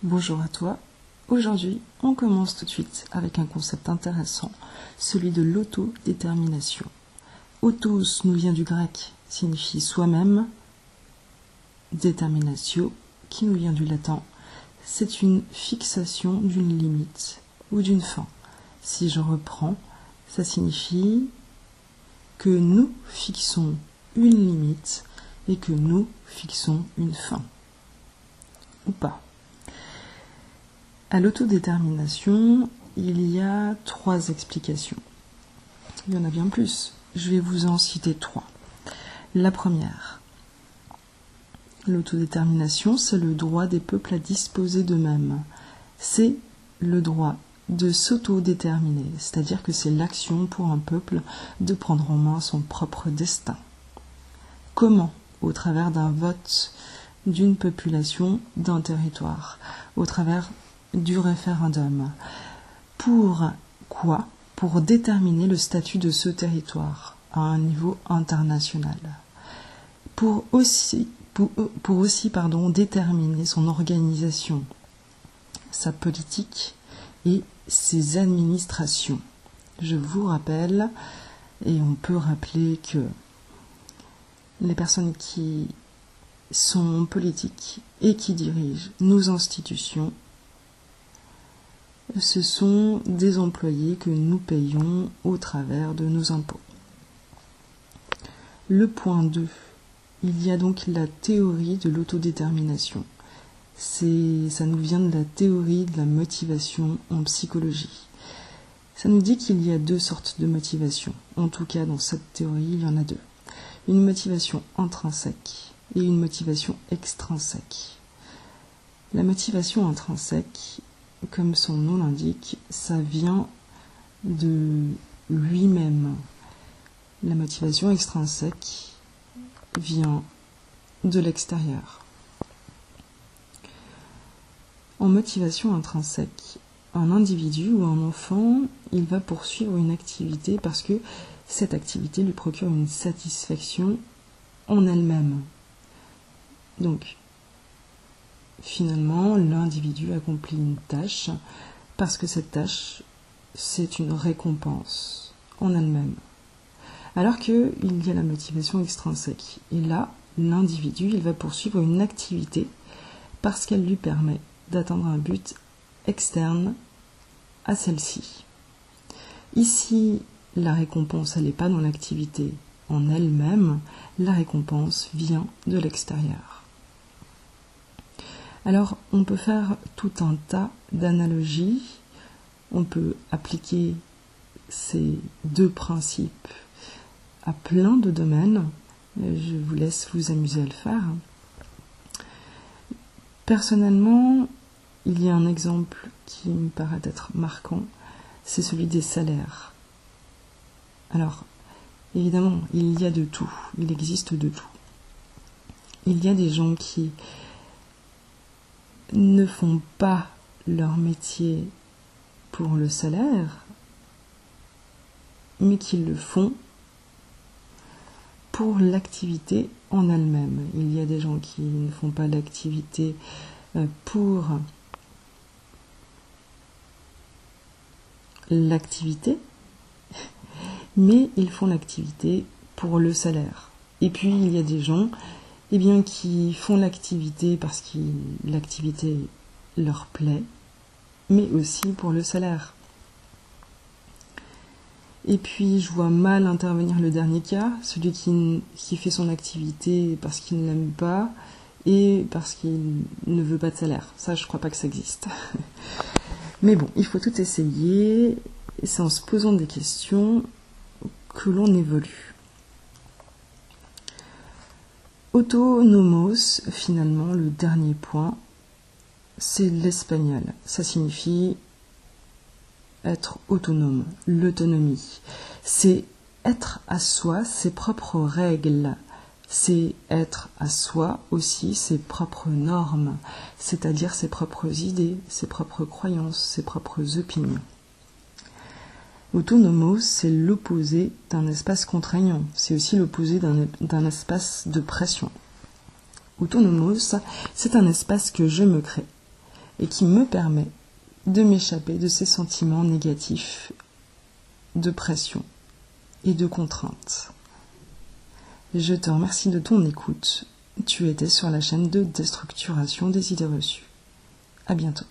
Bonjour à toi. Aujourd'hui, on commence tout de suite avec un concept intéressant, celui de l'autodétermination. Autos nous vient du grec, signifie soi-même. Déterminatio, qui nous vient du latin, c'est une fixation d'une limite ou d'une fin. Si je reprends, ça signifie que nous fixons une limite et que nous fixons une fin. Ou pas. À l'autodétermination, il y a 3 explications. Il y en a bien plus. Je vais vous en citer 3. La première, l'autodétermination, c'est le droit des peuples à disposer d'eux-mêmes. C'est le droit de s'autodéterminer, c'est-à-dire que c'est l'action pour un peuple de prendre en main son propre destin. Comment ? Au travers d'un vote d'une population, d'un territoire, au travers du référendum. Pour quoi ? Pour déterminer le statut de ce territoire à un niveau international. Pour aussi déterminer son organisation, sa politique et ses administrations. Je vous rappelle, et on peut rappeler que les personnes qui sont politiques et qui dirigent nos institutions, ce sont des employés que nous payons au travers de nos impôts. Le point 2. Il y a donc la théorie de l'autodétermination. Ça nous vient de la théorie de la motivation en psychologie. Ça nous dit qu'il y a 2 sortes de motivation. En tout cas, dans cette théorie, il y en a 2. Une motivation intrinsèque et une motivation extrinsèque. La motivation intrinsèque, comme son nom l'indique, ça vient de lui-même. La motivation extrinsèque vient de l'extérieur. En motivation intrinsèque, un individu ou un enfant, il va poursuivre une activité parce que cette activité lui procure une satisfaction en elle-même. Donc, finalement, l'individu accomplit une tâche parce que cette tâche, c'est une récompense en elle-même. Alors qu'il y a la motivation extrinsèque. Et là, l'individu, il va poursuivre une activité parce qu'elle lui permet d'atteindre un but externe à celle-ci. Ici, la récompense, elle n'est pas dans l'activité en elle-même, la récompense vient de l'extérieur. Alors, on peut faire tout un tas d'analogies, on peut appliquer ces 2 principes à plein de domaines, je vous laisse vous amuser à le faire. Personnellement, il y a un exemple qui me paraît être marquant, c'est celui des salaires. Alors, évidemment, il y a de tout, il existe de tout. Il y a des gens qui ne font pas leur métier pour le salaire, mais qui le font pour l'activité en elle-même. Il y a des gens qui ne font pas l'activité pour l'activité, mais ils font l'activité pour le salaire. Et puis il y a des gens qui font l'activité parce que l'activité leur plaît, mais aussi pour le salaire. Et puis je vois mal intervenir le dernier cas, celui qui fait son activité parce qu'il ne l'aime pas et parce qu'il ne veut pas de salaire. Ça, je crois pas que ça existe. Mais bon, il faut tout essayer, et c'est en se posant des questions que l'on évolue. Autonomos, finalement, le dernier point, c'est l'espagnol. Ça signifie être autonome, l'autonomie. C'est être à soi ses propres règles. C'est être à soi aussi ses propres normes, c'est-à-dire ses propres idées, ses propres croyances, ses propres opinions. Autonomos, c'est l'opposé d'un espace contraignant. C'est aussi l'opposé d'un espace de pression. Autonomos, c'est un espace que je me crée. et qui me permet de m'échapper de ces sentiments négatifs de pression et de contrainte. Je te remercie de ton écoute. Tu étais sur la chaîne de déstructuration des idées reçues. À bientôt.